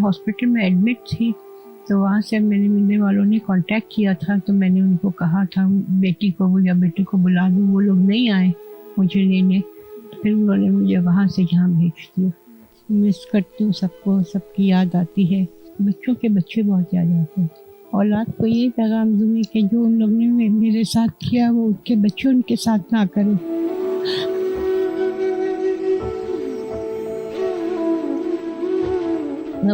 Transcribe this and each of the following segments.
Hospital में admit थी, तो वहाँ से मेरे मिलने वालों ने कांटेक्ट किया था, तो मैंने उनको कहा था बेटी को या बेटे को बुला दूँ, वो लोग नहीं आए मुझे लेने, फिर उन्होंने मुझे वहाँ से यहाँ भेज दिया। मिस करती हूँ सबको, सबकी याद आती है। बच्चों के बच्चे बहुत याद आते हैं। औलाद को यही पैगाम दूँगी कि जो उन लोगों ने मेरे साथ किया वो उनके बच्चे उनके साथ ना करें।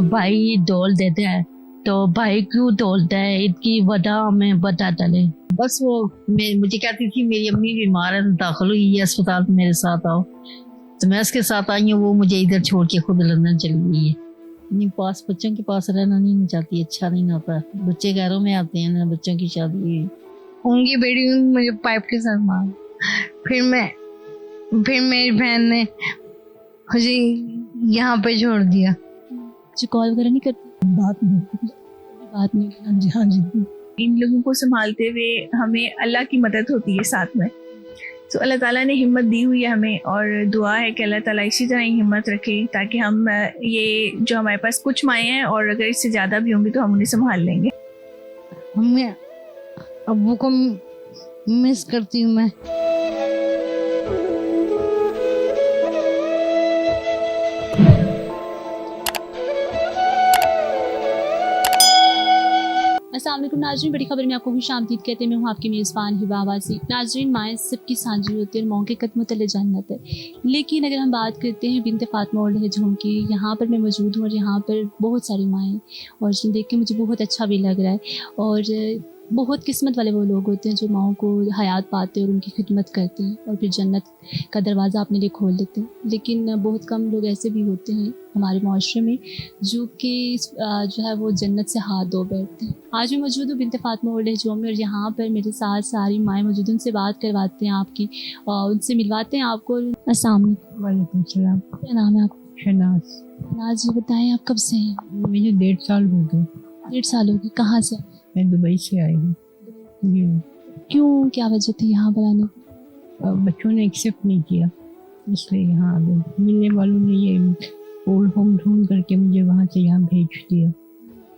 भाई डोल देते हैं, तो भाई क्यों डोलता है, इसकी वजह हमें बता चले। बस वो मुझे कहती थी मेरी अम्मी बीमार है, दाखिल हुई है अस्पताल, मेरे साथ आओ, तो मैं उसके साथ आई हूँ। वो मुझे इधर छोड़ के खुद लंदन चली गई है। नहीं, पास बच्चों के पास रहना नहीं चाहती, अच्छा नहीं होता। बच्चे घरों में आते हैं ना, बच्चों की शादी उनकी बेटी मुझे पाइप के साथ मारा, फिर मेरी बहन ने मुझे यहाँ पे छोड़ दिया। कॉल वगैरह नहीं करती? बात नहीं। हाँ जी। इन लोगों को संभालते हुए हमें अल्लाह की मदद होती है साथ में। तो अल्लाह ताला ने हिम्मत दी हुई है हमें, और दुआ है कि अल्लाह ताला इसी तरह ही हिम्मत रखे, ताकि हम ये जो हमारे पास कुछ माएँ हैं और अगर इससे ज़्यादा भी होंगी तो हम उन्हें संभाल लेंगे। हमें अब्बू को मिस करती हूँ मैं। अस्सलाम वालेकुम नाज़रीन, बड़ी खबर में आपको खुशामदीद कहते हैं। मैं हूँ आपकी मेज़बान हिबा आवाज़ी। नाज़रीन, माएँ सबकी सांझी होती है और माओं के कदमों तले जन्नत है। लेकिन अगर हम बात करते हैं बिनते फातिमा ओल्ड एज होम की, यहाँ पर मैं मौजूद हूँ और यहाँ पर बहुत सारी माएँ, और जिन्हें देख के मुझे बहुत अच्छा भी लग रहा है। और बहुत किस्मत वाले वो लोग होते हैं जो माओं को हयात पाते हैं और उनकी खिदमत करते हैं और फिर जन्नत का दरवाज़ा अपने लिए खोल देते हैं। लेकिन बहुत कम लोग ऐसे भी होते हैं हमारे माशरे में जो कि जो है वो जन्नत से हाथ धो बैठते हैं। आज मैं मौजूद हूँ बिनते फातिमा ओल्ड एज होम में, और यहाँ पर मेरे साथ सारी माएँ मौजूद हैं। उनसे बात करवाते हैं आपकी, और उनसे मिलवाते हैं आपको। अस्सलाम वालेकुम सलाम। क्या नाम है आपका? शनाज। जी बताएं, आप कब से हैं? मुझे 1.5 साल हो गए। 1.5 साल हो गए। कहाँ से? मैं दुबई से आई हूँ जी। क्यों, क्या वजह थी यहाँ पर आने की? बच्चों ने एक्सेप्ट नहीं किया, इसलिए यहाँ आ गई। मिलने वालों ने ये ओल्ड होम ढूंढ करके मुझे वहाँ से यहाँ भेज दिया।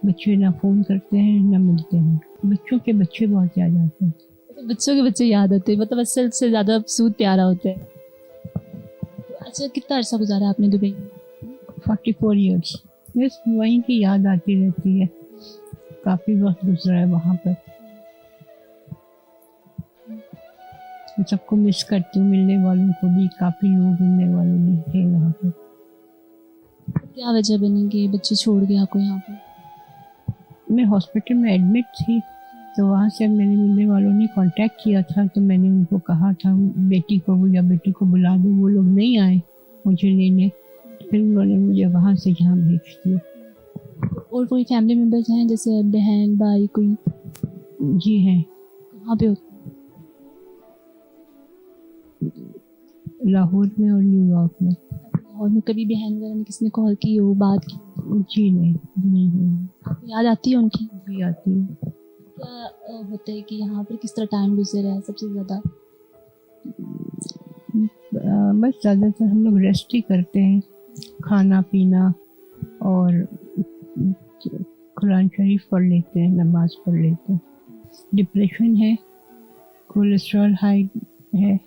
बच्चे ना फ़ोन करते हैं ना मिलते हैं। बच्चों के बच्चे बहुत याद आते हैं। बच्चों के बच्चे याद आते हैं, मतलब असल से ज़्यादा सूद प्यारा होता है। अच्छा, कितना अर्सा गुजारा आपने दुबई में? 44 ईयर्स। बस वहीं की याद आती रहती है, काफ़ी वक्त गुजरा है वहाँ पर। सबको मिस करती हूँ, मिलने वालों को भी, काफ़ी लोग मिलने वाले भी थे वहाँ पर। क्या वजह बनी कि बच्चे छोड़ गए आपको यहाँ पर? मैं हॉस्पिटल में एडमिट थी, तो वहाँ से मेरे मिलने वालों ने कांटेक्ट किया था, तो मैंने उनको कहा था बेटी को या बेटे को बुला दूँ, वो लोग नहीं आए मुझे लेने, फिर उन्होंने मुझे वहाँ से यहाँ भेज दिया। और कोई फैमिली मेम्बर्स हैं जैसे बहन भाई कोई? जी हैं। कहाँ पे होते? लाहौर में और न्यूयॉर्क में। लाहौर में कभी बहन वगैरह ने किसी ने कॉल की हो, बात की? जी नहीं। याद आती है उनकी? जी आती है। क्या होता है कि यहाँ पर किस तरह टाइम गुजरा है सबसे ज़्यादा? बस ज़्यादातर हम लोग रेस्ट ही करते हैं, खाना पीना और कुरान शरीफ पढ़ लेते हैं, नमाज पढ़ लेते हैं। डिप्रेशन है, कोलेस्ट्रॉल हाई है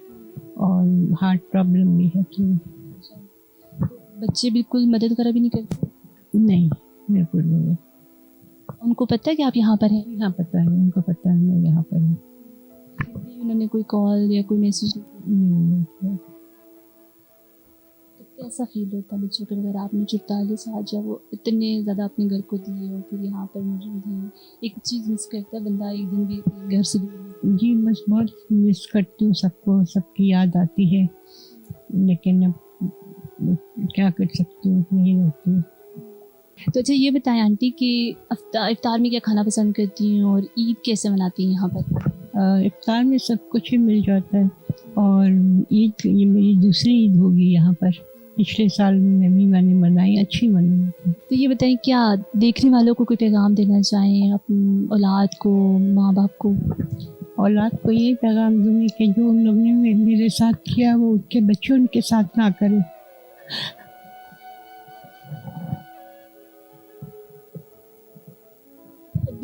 और हार्ट प्रॉब्लम भी है। तो बच्चे बिल्कुल मदद वगैरह भी नहीं करते? नहीं, बिल्कुल नहीं। उनको पता है कि आप यहाँ पर हैं? हाँ पता है, उनको पता है मैं यहाँ पर हूँ। उन्होंने कोई कॉल या कोई मैसेज नहीं किया। तो कैसा फील होता है बच्चों के बगैर? आपने 44 साल जब वो इतने ज़्यादा अपने घर को दिए और फिर यहाँ पर मौजूद हैं, एक चीज़ मिस करता है बंदा, एक दिन भी घर से दूर। जी बस बहुत मिस करती हूँ सबको, सबकी याद आती है, लेकिन अब क्या कर सकती हूँ, नहीं रहती हूँ। तो अच्छा ये बताएं आंटी कि इफ्तार में क्या खाना पसंद करती हैं और ईद कैसे मनाती हैं यहाँ पर? इफ्तार में सब कुछ ही मिल जाता है, और ईद ये मेरी दूसरी ईद होगी यहाँ पर। पिछले साल मैंने मनाई, अच्छी मनाई। तो ये बताएं, क्या देखने वालों को कोई पैगाम देना चाहें अपनी औलाद को, माँ बाप को? औलाद को यही पैगाम दूँगी कि जो उन लोगों ने मेरे साथ किया वो उनके बच्चे उनके साथ ना करें।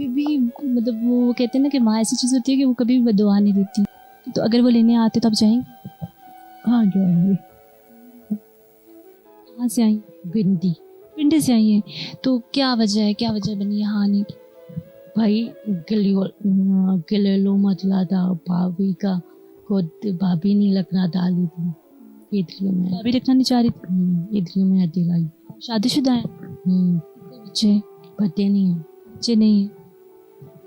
कभी भी मतलब वो कहते हैं ना कि माँ ऐसी चीज़ होती है कि वो कभी भी बददुआ नहीं देती, तो अगर वो लेने आते तो आप जाएंगे? कहाँ जाएंगे? कहाँ से आई? भिंडी। पिंडी से आई हैं, तो क्या वजह बनी यहाँ आने की? भाई गलेलो मतला था भाभी का, खुद भाभी नहीं लखना डाली थी, इसलिए मैं अभी रखना नहीं चाह रही थी? इसलिए मैं दिलाई। शादीशुदा है? बच्चे? पते नहीं है। बच्चे नहीं है?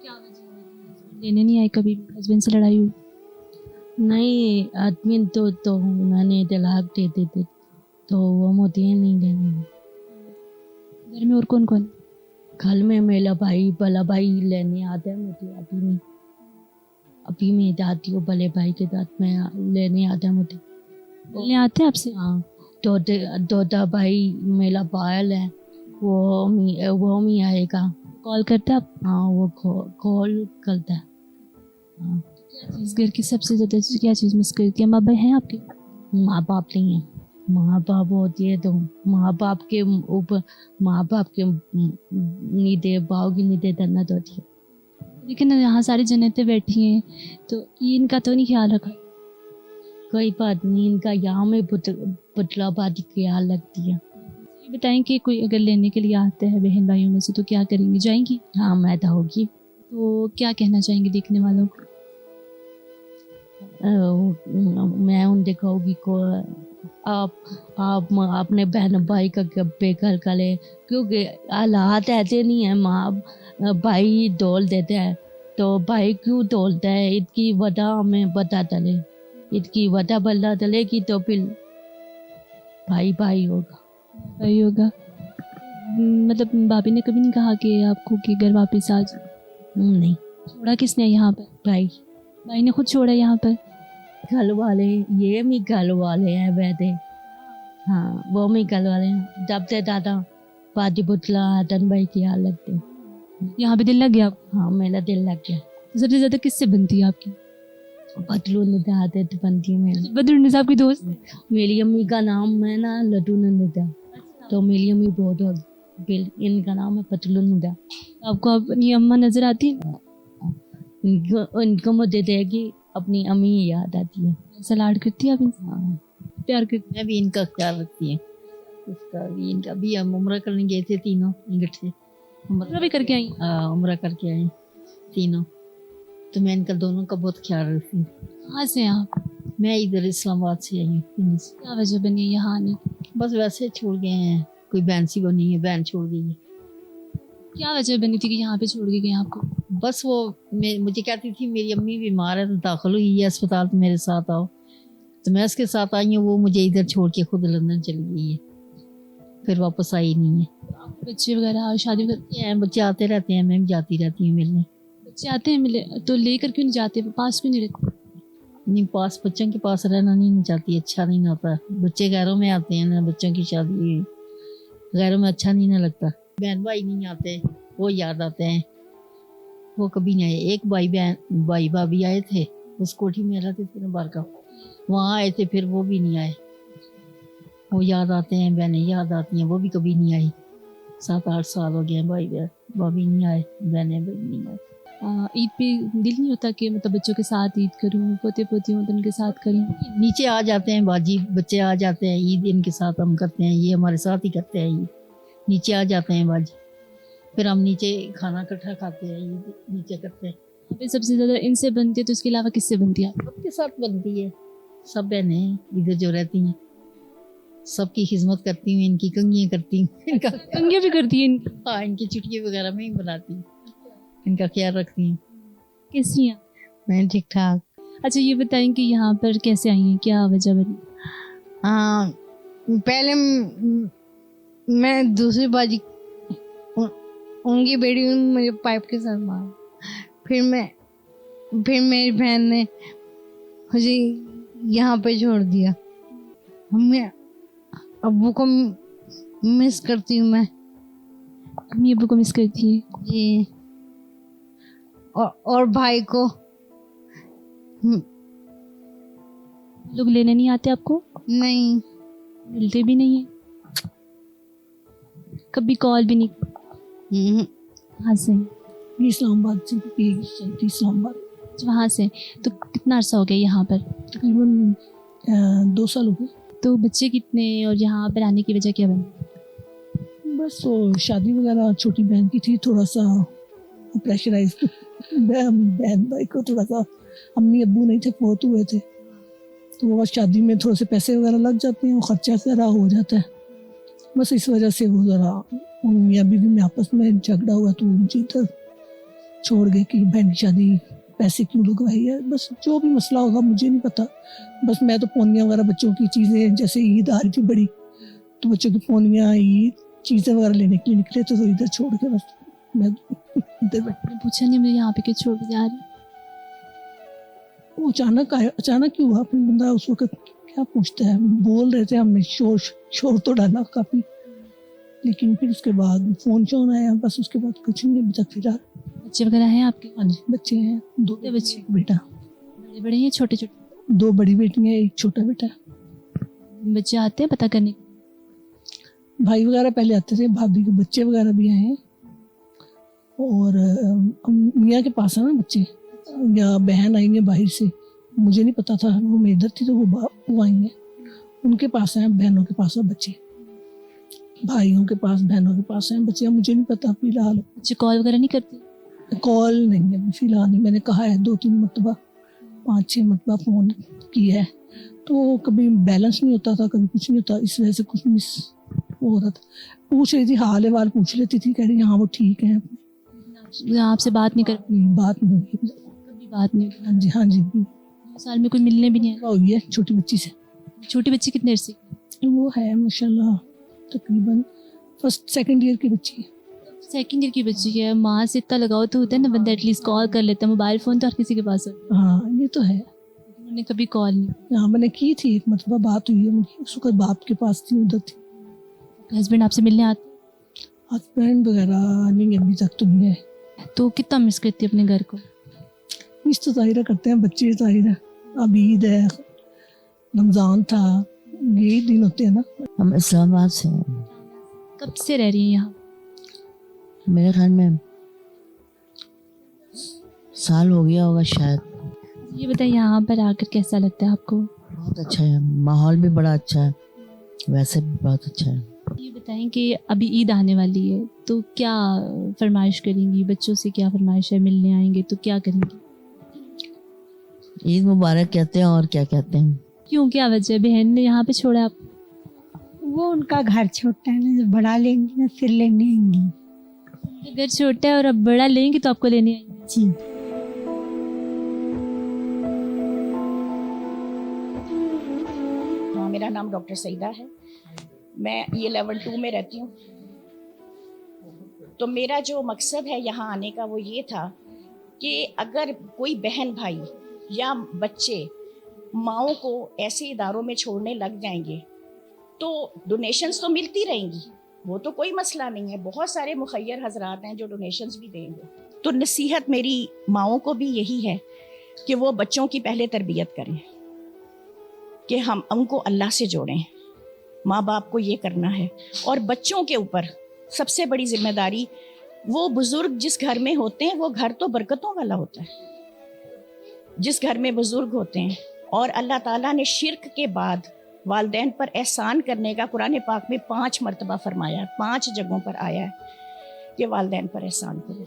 क्या वजह है? लेने नहीं आई कभी? हस्बैंड से लड़ाई हुई? नहीं, आदमी तो मैंने तलाक दे देते तो वो मुझे नहीं देने। घर में और कौन कौन? घर में मेरा भाई, बड़ा भाई लेने आता है मुझे। अभी मैं जाती हूँ बड़े भाई के साथ, मैं लेने आता है मुझे। मिलने आते हैं आपसे? हाँ, दो भाई मेरा पायल है, वो भी आएगा। कॉल करते हैं आप? हाँ, वो कॉल करता है। हाँ। क्या चीज़ घर की सबसे ज़्यादा क्या चीज़ मिस करती है? माँ बाप हैं आपके? माँ बाप नहीं है। माँ बाप होती है तो माँ बाप के ऊपर, माँ बाप के नहीं दे पाओगी, नहीं दे धन्नत होती है। लेकिन यहाँ सारी जन्नतें बैठी हैं, तो ये इनका तो नहीं ख्याल रखा? कोई बात नहीं, इनका यहाँ में पुतला बाजी ख्याल लगती है। ये बताएं कि कोई अगर लेने के लिए आता है बहन भाइयों में से, तो क्या करेंगी? जाएंगी? हाँ, मैं तो होगी। तो क्या कहना चाहेंगे देखने वालों को? मैं उन दिखाऊंगी को आप अपने बहन भाई का बेघर करें, क्योंकि हालात ऐसे नहीं है। माँ भाई डोल देते हैं तो भाई क्यों डोलता है, इसकी वजह हमें पता चले। इसकी वजह पता चलेगी तो फिर भाई होगा। वही होगा। मतलब भाभी ने कभी नहीं कहा कि आपको कि घर वापस आ जाओ? नहीं। छोड़ा किसने यहाँ पर? भाई ने खुद छोड़ा यहाँ पर? घर वाले, ये भी घर वाले हैं वैसे। हाँ, वो भी घर वाले हैं। जब से दादा बाजी पुतला आदन भाई की हाल लगते हैं। यहाँ पे दिल लग गया आपको? हाँ, मेरा दिल लग गया। तो सबसे ज्यादा किससे बनती है आपकी? बदलू आदत बनती है मेरी। बदरुन्निसा आपकी दोस्त? मेरी अम्मी का नाम है ना लड्डू नंदा, तो मेरी अम्मी बहुत इनका नाम है पतलू नंदा। आपको अपनी अम्मा नजर आती है? इनको मुझे देगी अपनी अम्मी याद आती है। ऐसा लाड करती है आप इनसे? हाँ, प्यार करती मैं भी इनका ख्याल रखती है। उसका भी इनका भी हम उम्र करने गए थे तीनों इंगट से। है? भी करके आई? हाँ, उम्र करके आए तीनों, तो मैं इनका दोनों का बहुत ख्याल रखती हूँ। कहाँ से हैं आप? मैं इधर इस्लामाबाद से आई हूँ। क्या वजह बनी है यहाँ आने की? बस वैसे छोड़ गए हैं, कोई बहन सी बनी है, बहन छोड़ गई है। क्या वजह बनी थी कि यहाँ पे छोड़ के गए आपको? बस वो मुझे कहती थी मेरी अम्मी बीमार है तो दाखिल हुई है अस्पताल, तो मेरे साथ आओ, तो मैं उसके साथ आई हूँ। वो मुझे इधर छोड़ के खुद लंदन चली गई है, फिर वापस आई नहीं है। बच्चे वगैरह शादी वगैरह? बच्चे आते रहते हैं, मैं भी जाती रहती हूँ मिलने। बच्चे आते हैं मिले तो लेकर क्यों नहीं जाते? पास क्यों नहीं रहते? नहीं, पास बच्चों के पास रहना नहीं चाहती, अच्छा नहीं होता। बच्चे घरों में आते हैं ना, बच्चों की शादी घरों में अच्छा नहीं ना लगता। बहन भाई नहीं आते, वो याद आते हैं, वो कभी नहीं आए। एक भाई भाभी आए थे, उस कोठी में रहते थे ना बारका, वहाँ आए थे, फिर वो भी नहीं आए। वो याद आते हैं, बहनें याद आती हैं, वो भी कभी नहीं आई। 7-8 साल हो गए भाई भाभी नहीं आए, बहनें भी नहीं आए। ईद पे दिल नहीं होता कि मतलब बच्चों के साथ ईद करूँ, पोते पोती हूँ तो उनके साथ करूँ? नीचे आ जाते हैं बाजी, बच्चे आ जाते हैं, ईद इनके साथ हम करते हैं, ये हमारे साथ ही करते हैं ईद। नीचे आ जाते हैं बाजी, फिर हम नीचे खाना इकट्ठा खाते हैं, ईद नीचे करते हैं। फिर सबसे ज़्यादा इनसे बनती है तो इसके अलावा किससे बनती है? सबके साथ बनती है, सब बहनें इधर जो रहती हैं सबकी खिदमत करती हूँ, इनकी कंघियाँ करती हूँ, इनका कंघियाँ भी करती है इनकी? हाँ, इनकी चुटकी वगैरह मैं ही बनाती हूँ, इनका ख्याल रखती हूँ। कैसी हैं? मैं ठीक ठाक। अच्छा ये बताएं कि यहाँ पर कैसे आई हैं, क्या वजह बनी? हाँ, पहले मैं दूसरी बाजी उनकी बेटी मुझे पाइप के साथ मारा, फिर मेरी बहन ने मुझे यहाँ पे छोड़ दिया। मैं अब्बू को मिस करती हूँ, मैं अम्मी अब्बू को मिस करती है जी, और भाई को। लोग लेने नहीं आते आपको? नहीं, मिलते भी नहीं है, कभी कॉल भी नहीं? कहाँ से? ये इस्लामाबाद से थी, इस्लामाबाद। वहाँ से तो कितना अर्सा हो गया यहाँ पर? तकरीबन 2 साल हो गए। तो बच्चे कितने और यहाँ पर आने की वजह क्या बनी? बस वो शादी वगैरह छोटी बहन की थी, थोड़ा सा प्रेशराइज बहन भाई को थोड़ा सा, अम्मी अब्बू नहीं थे, बहुत हुए थे, तो वो शादी में थोड़े से पैसे वगैरह लग जाते हैं, वो खर्चा ज़रा हो जाता है, बस इस वजह से वो ज़रा मियाँ बीवी में आपस में झगड़ा हुआ, तो मुझे इधर छोड़ गए कि बहन की शादी पैसे क्यों लगवाई है। बस जो भी मसला होगा मुझे नहीं पता, बस मैं तो पोनियाँ वगैरह बच्चों की चीज़ें, जैसे ईद आ रही थी बड़ी, तो बच्चों की पोनियाँ ईद चीज़ें वगैरह लेने के लिए निकले थे, तो इधर छोड़ के बस मैं इधर बैठ। पूछा नहीं मुझे यहाँ पे क्यों छोड़ के जा रही? वो अचानक आया, अचानक ही हुआ, फिर बंदा उस वक्त क्या पूछता है, बोल रहे थे हमने, शोर तो डाला काफ़ी, लेकिन फिर उसके बाद फ़ोन आया, बस उसके बाद कुछ नहीं अभी तक फिलहाल। बच्चे वगैरह हैं आपके? हाँ जी, बच्चे हैं, 2 बच्चे? एक बेटा। बड़े बड़े हैं छोटे छोटे? 2 बड़ी बेटियाँ, 1 छोटा बेटा। बच्चे आते हैं पता करने? भाई वगैरह पहले आते थे, भाभी के बच्चे वगैरह भी आए हैं, और मियाँ के पास है ना बच्चे, या बहन आई है बाहर से, मुझे नहीं पता था, वो मैं इधर थी तो वो आई हैं, उनके पास हैं, बहनों के पास हैं बच्चे, भाइयों के पास बहनों के पास हैं बच्चे, मुझे नहीं पता फिलहाल। बच्चे कॉल वगैरह नहीं करते? कॉल नहीं है फिलहाल नहीं, मैंने कहा है 2-3 मरतबा, 5-6 मरतबा फ़ोन किया है, तो कभी बैलेंस नहीं होता था, कभी कुछ नहीं होता, इस वजह से कुछ मिस हो रहा था। पूछ रही थी, हाल अहवाल पूछ लेती थी, कह रही हाँ वो ठीक है। आपसे बात नहीं कर? बात नहीं हुई, कभी बात नहीं हुई? हाँ जी हाँ जी। 2 साल में कोई मिलने भी नहीं आया? हुई है छोटी बच्ची से। छोटी बच्ची कितने अरसे की? वो है माशाल्लाह तकरीबन 1st-2nd ईयर की बच्ची है। 2nd ईयर की बच्ची है। माँ से इतना लगाव तो होता है ना, बंदा एटलीस्ट कॉल कर लेता है, मोबाइल फ़ोन तो हर किसी के पास होता है। हाँ ये तो है। उन्होंने कभी कॉल नहीं? हाँ मैंने की थी, एक मरतबा बात हुई है मेरी, उस वक्त बाप के पास थी, उधर थी। हस्बैंड आपसे मिलने आते? हस्बैंड वगैरह नहीं, अभी तक तो नहीं है। तो कितना मिस करती है अपने घर को? मिस तो ज़ाहिर करते हैं बच्चे, ज़ाहिर है, अब ईद है, रमज़ान था, यही दिन होते हैं ना। हम इस्लामाबाद से हैं। कब से रह रही हैं यहाँ? मेरे ख्याल में साल हो गया होगा शायद। ये बताइए यहाँ पर आकर कैसा लगता है आपको? बहुत अच्छा है, माहौल भी बड़ा अच्छा है, वैसे भी बहुत अच्छा है। ये बताएं कि अभी ईद आने वाली है, तो क्या फरमाइश करेंगी? बच्चों से क्या फरमाइश है? मिलने आएंगे तो क्या करेंगी? ईद मुबारक कहते हैं और क्या कहते हैं। क्यों, क्या वजह? बहन ने यहाँ पे छोड़ा आप? वो उनका घर छोटा है ना, जब बड़ा लेंगी ना फिर लेने आएंगी। घर छोटा है और अब बड़ा लेंगे तो आपको लेने आएंगे। जी। हाँ, मेरा नाम डॉक्टर सईदा है, मैं ये लेवल 2 में रहती हूँ। तो मेरा जो मकसद है यहाँ आने का वो ये था कि अगर कोई बहन भाई या बच्चे माँओं को ऐसे इदारों में छोड़ने लग जाएंगे तो डोनेशंस तो मिलती रहेंगी, वो तो कोई मसला नहीं है, बहुत सारे मुखय्यर हजरात हैं जो डोनेशंस भी देंगे। तो नसीहत मेरी माँओं को भी यही है कि वो बच्चों की पहले तरबियत करें, कि हम उनको अल्लाह से जोड़ें, माँ बाप को ये करना है। और बच्चों के ऊपर सबसे बड़ी जिम्मेदारी, वो बुजुर्ग जिस घर में होते हैं वो घर तो बरकतों वाला होता है, जिस घर में बुजुर्ग होते हैं। और अल्लाह ताला ने शिर्क के बाद वालिदैन पर एहसान करने का कुरान पाक में 5 मरतबा फरमाया है, 5 जगहों पर आया है कि वालिदैन पर एहसान करो।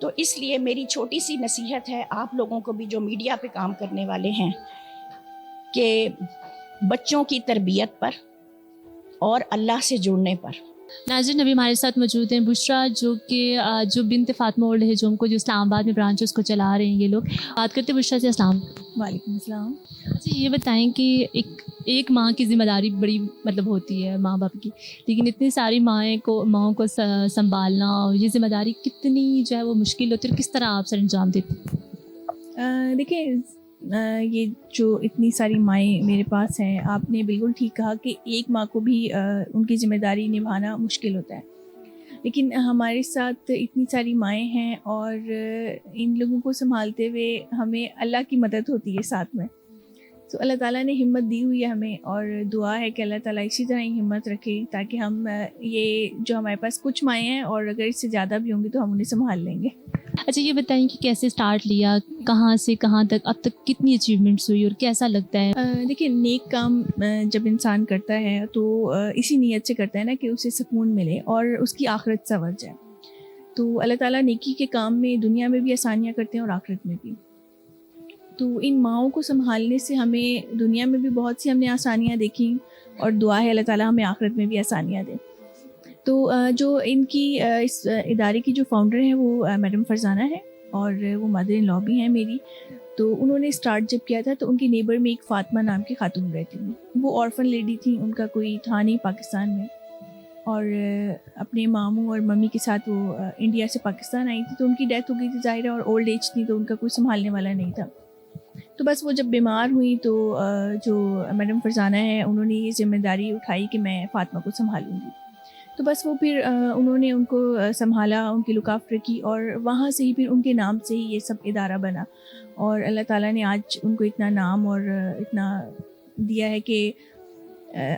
तो इसलिए मेरी छोटी सी नसीहत है आप लोगों को भी, जो मीडिया पे काम करने वाले हैं, कि बच्चों की तरबियत पर और अल्लाह से जुड़ने पर। नाज़रीन, अभी हमारे साथ मौजूद हैं बुशरा, जो बिनते फातिमा ओल्ड एज होम को जो इस्लामाबाद में ब्रांच उसको चला रहे हैं ये लोग। बात करते हैं बुशरा से। अस्सलाम वालेकुम अस्सलाम। अच्छा, ये बताएं कि एक माँ की जिम्मेदारी बड़ी मतलब होती है माँ बाप की, लेकिन इतनी सारी माँओं को संभालना और ये जिम्मेदारी कितनी जो है वो मुश्किल होती है और किस तरह आप सर अंजाम देती हैं? देखिए, ये जो इतनी सारी माएँ मेरे पास हैं, आपने बिल्कुल ठीक कहा कि एक माँ को भी उनकी ज़िम्मेदारी निभाना मुश्किल होता है, लेकिन हमारे साथ इतनी सारी माएँ हैं और इन लोगों को संभालते हुए हमें अल्लाह की मदद होती है साथ में। تو اللہ تعالیٰ نے ہمت دی ہوئی ہے ہمیں، اور دعا ہے کہ اللہ تعالیٰ اسی طرح ہی ہمت رکھے تاکہ ہم یہ جو ہمارے پاس کچھ مائیں ہیں اور اگر اس سے زیادہ بھی ہوں گی تو ہم انہیں سنبھال لیں گے۔ اچھا یہ بتائیں کہ کیسے سٹارٹ لیا، کہاں سے کہاں تک، اب تک کتنی اچیومنٹس ہوئی اور کیسا لگتا ہے؟ دیکھیے نیک کام جب انسان کرتا ہے تو اسی نیت سے کرتا ہے نا کہ اسے سکون ملے اور اس کی آخرت سنور جائے۔ تو اللہ تعالیٰ نیکی کے کام میں دنیا میں بھی آسانیاں کرتے ہیں اور آخرت میں بھی۔ تو ان ماؤں کو سنبھالنے سے ہمیں دنیا میں بھی بہت سی ہم نے آسانیاں دیکھی، اور دعا ہے اللہ تعالیٰ ہمیں آخرت میں بھی آسانیاں دے۔ تو جو ان کی اس ادارے کی جو فاؤنڈر ہیں وہ میڈم فرزانہ ہے، اور وہ مدر ان لا بھی ہیں میری۔ تو انہوں نے اسٹارٹ جب کیا تھا تو ان کی نیبر میں ایک فاطمہ نام کی خاتون رہتی تھیں، وہ آرفن لیڈی تھیں، ان کا کوئی تھا نہیں پاکستان میں، اور اپنے ماموں اور ممی کے ساتھ وہ انڈیا سے پاکستان آئی تھی۔ تو ان کی ڈیتھ ہو گئی تھی ظاہر ہے، اور اولڈ ایج تھی تو ان کا کوئی سنبھالنے والا نہیں تھا۔ تو بس وہ جب بیمار ہوئی تو جو میڈم فرزانہ ہے انہوں نے یہ ذمہ داری اٹھائی کہ میں فاطمہ کو سنبھالوں گی۔ تو بس وہ پھر انہوں نے ان کو سنبھالا، ان کی لک آفٹر کی، اور وہاں سے ہی پھر ان کے نام سے ہی یہ سب ادارہ بنا، اور اللہ تعالیٰ نے آج ان کو اتنا نام اور اتنا دیا ہے کہ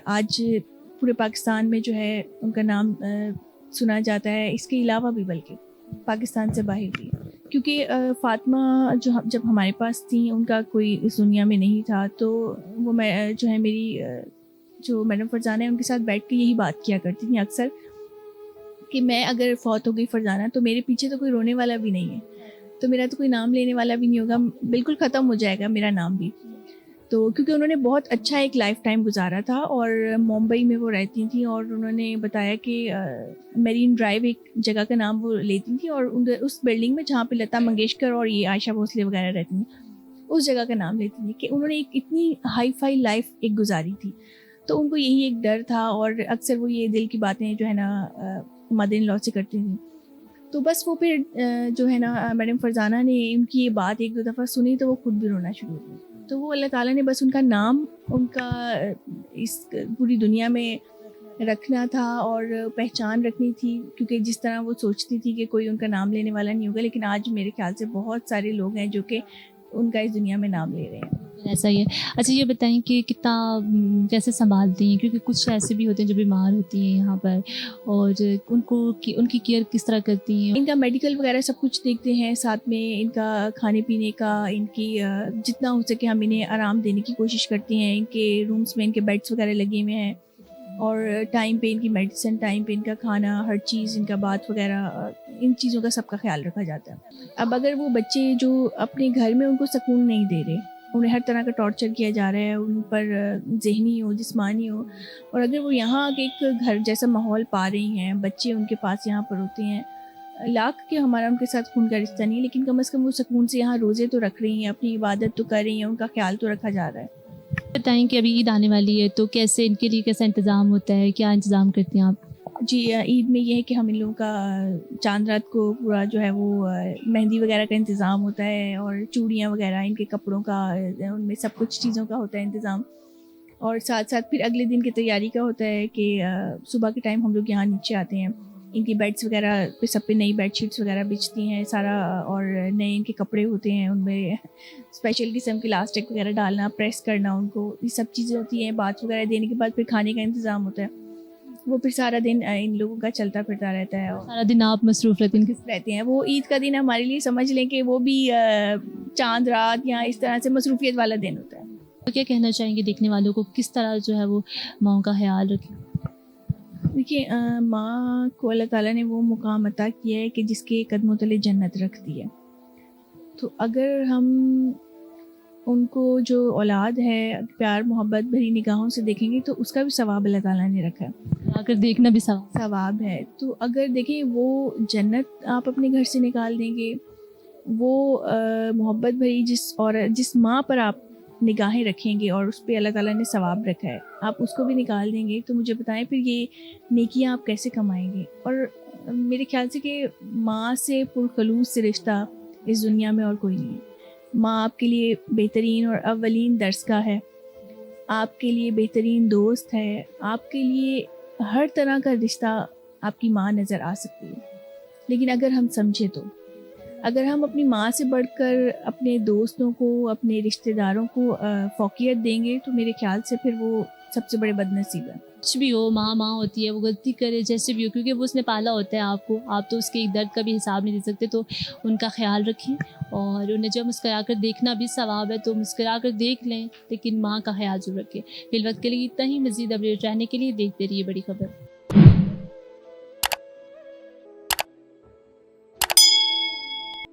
آج پورے پاکستان میں جو ہے ان کا نام سنا جاتا ہے، اس کے علاوہ بھی بلکہ پاکستان سے باہر بھی، کیونکہ فاطمہ جب ہمارے پاس تھیں ان کا کوئی اس دنیا میں نہیں تھا، تو وہ جو ہے میری جو میڈم فرزانہ ہے ان کے ساتھ بیٹھ کے یہی بات کیا کرتی تھیں اکثر کہ میں اگر فوت ہو گئی فرزانہ تو میرے پیچھے تو کوئی رونے والا بھی نہیں ہے، تو میرا تو کوئی نام لینے والا بھی نہیں ہوگا، بالکل ختم ہو جائے گا میرا نام بھی۔ تو کیونکہ انہوں نے بہت اچھا ایک لائف ٹائم گزارا تھا، اور ممبئی میں وہ رہتی تھیں، اور انہوں نے بتایا کہ میرین ڈرائیو ایک جگہ کا نام وہ لیتی تھیں، اور اس بلڈنگ میں جہاں پہ لتا منگیشکر اور یہ عائشہ بھوسلے وغیرہ رہتی ہیں اس جگہ کا نام لیتی تھیں، کہ انہوں نے ایک اتنی ہائی فائی لائف ایک گزاری تھی، تو ان کو یہی ایک ڈر تھا، اور اکثر وہ یہ دل کی باتیں جو ہے نا مدر ان لا سے کرتی تھیں۔ تو بس وہ پھر جو ہے نا میڈم فرزانہ نے ان کی یہ بات ایک دو دفعہ سنی تو وہ خود بھی رونا شروع ہو گئی۔ تو وہ اللہ تعالیٰ نے بس ان کا نام ان کا اس پوری دنیا میں رکھنا تھا اور پہچان رکھنی تھی، کیونکہ جس طرح وہ سوچتی تھی کہ کوئی ان کا نام لینے والا نہیں ہوگا، لیکن آج میرے خیال سے بہت سارے لوگ ہیں جو کہ ان کا اس دنیا میں نام لے رہے ہیں۔ ایسا ہی ہے۔ اچھا یہ بتائیں کہ کتنا کیسے سنبھالتی ہیں، کیونکہ کچھ ایسے بھی ہوتے ہیں جو بیمار ہوتی ہیں یہاں پر، اور ان کی کیئر کس طرح کرتی ہیں؟ ان کا میڈیکل وغیرہ سب کچھ دیکھتے ہیں، ساتھ میں ان کا کھانے پینے کا، ان کی جتنا ہو سکے ہم انہیں آرام دینے کی کوشش کرتے ہیں۔ ان کے رومس میں ان کے بیڈس وغیرہ لگے ہوئے ہیں، اور ٹائم پہ ان کی میڈیسن، ٹائم پہ ان کا کھانا، ہر چیز، ان کا باتھ وغیرہ، ان چیزوں کا سب کا خیال رکھا جاتا ہے۔ اب اگر وہ بچے جو اپنے گھر میں ان کو سکون نہیں دے رہے، انہیں ہر طرح کا ٹارچر کیا جا رہا ہے، ان پر ذہنی ہو جسمانی ہو، اور اگر وہ یہاں ایک گھر جیسا ماحول پا رہی ہیں، بچے ان کے پاس یہاں پر ہوتے ہیں، لاکھ کہ ہمارا ان کے ساتھ خون کا رشتہ نہیں، لیکن کم از کم وہ سکون سے یہاں روزے تو رکھ رہی ہیں، اپنی عبادت تو کر رہی ہیں، ان کا خیال تو رکھا جا رہا ہے۔ بتائیں کہ ابھی عید آنے والی ہے، تو کیسے ان کے لیے کیسا انتظام ہوتا ہے، کیا انتظام کرتے ہیں آپ؟ جی عید میں یہ ہے کہ ہم ان لوگوں کا چاند رات کو پورا جو ہے وہ مہندی وغیرہ کا انتظام ہوتا ہے، اور چوڑیاں وغیرہ، ان کے کپڑوں کا، ان میں سب کچھ چیزوں کا ہوتا ہے انتظام، اور ساتھ ساتھ پھر اگلے دن کی تیاری کا ہوتا ہے کہ صبح کے ٹائم ہم لوگ یہاں نیچے آتے ہیں، ان کی بیڈس وغیرہ پہ سب پہ نئی بیڈ شیٹس وغیرہ بچتی ہیں سارا، اور نئے ان کے کپڑے ہوتے ہیں، ان میں اسپیشل قسم کی لاسٹک وغیرہ ڈالنا، پریس کرنا ان کو، یہ سب چیزیں ہوتی ہیں۔ بات وغیرہ دینے کے بعد پھر کھانے کا انتظام ہوتا ہے، وہ پھر سارا دن ان لوگوں کا چلتا پھرتا رہتا ہے، سارا دن آپ مصروف رہتے ہیں۔ وہ عید کا دن ہمارے لیے سمجھ لیں کہ وہ بھی چاند رات یا اس طرح سے مصروفیت والا دن ہوتا ہے۔ تو کیا کہنا چاہیں گے دیکھنے والوں کو، کس طرح جو ہے وہ ماؤں کا خیال رکھیں؟ دیکھیے ماں کو اللہ تعالیٰ نے وہ مقام عطا کیا ہے کہ جس کے قدموں تلے جنت رکھتی ہے، تو اگر ہم ان کو جو اولاد ہے پیار محبت بھری نگاہوں سے دیکھیں گے تو اس کا بھی ثواب اللہ تعالیٰ نے رکھا ہے، آ کر دیکھنا بھی ثواب ہے۔ تو اگر دیکھیں وہ جنت آپ اپنے گھر سے نکال دیں گے، وہ محبت بھری جس ماں پر آپ نگاہیں رکھیں گے اور اس پہ اللہ تعالیٰ نے ثواب رکھا ہے، آپ اس کو بھی نکال دیں گے، تو مجھے بتائیں پھر یہ نیکیاں آپ کیسے کمائیں گے؟ اور میرے خیال سے کہ ماں سے پرخلوص سے رشتہ اس دنیا میں اور کوئی نہیں ہے۔ ماں آپ کے لیے بہترین اور اولین درسگاہ ہے، آپ کے لیے بہترین دوست ہے، آپ کے لیے ہر طرح کا رشتہ آپ کی ماں نظر آ سکتی ہے، لیکن اگر ہم سمجھے تو اگر ہم اپنی ماں سے بڑھ کر اپنے دوستوں کو, اپنے رشتہ داروں کو فوقیت دیں گے تو میرے خیال سے پھر وہ سب سے بڑے بد نصیب ہیں. کچھ بھی ہو, ماں ماں ہوتی ہے, وہ غلطی کرے جیسے بھی ہو, کیونکہ وہ اس نے پالا ہوتا ہے آپ کو, آپ تو اس کے ایک درد کا بھی حساب نہیں دے سکتے. تو ان کا خیال رکھیں, اور انہیں جب مسکرا کر دیکھنا بھی ثواب ہے تو مسکرا کر دیکھ لیں, لیکن ماں کا خیال ضرور رکھیں. فی الوقت کے لیے اتنا ہی. مزید اپڈیٹ رہنے کے لیے دیکھتے رہیے بڑی خبر.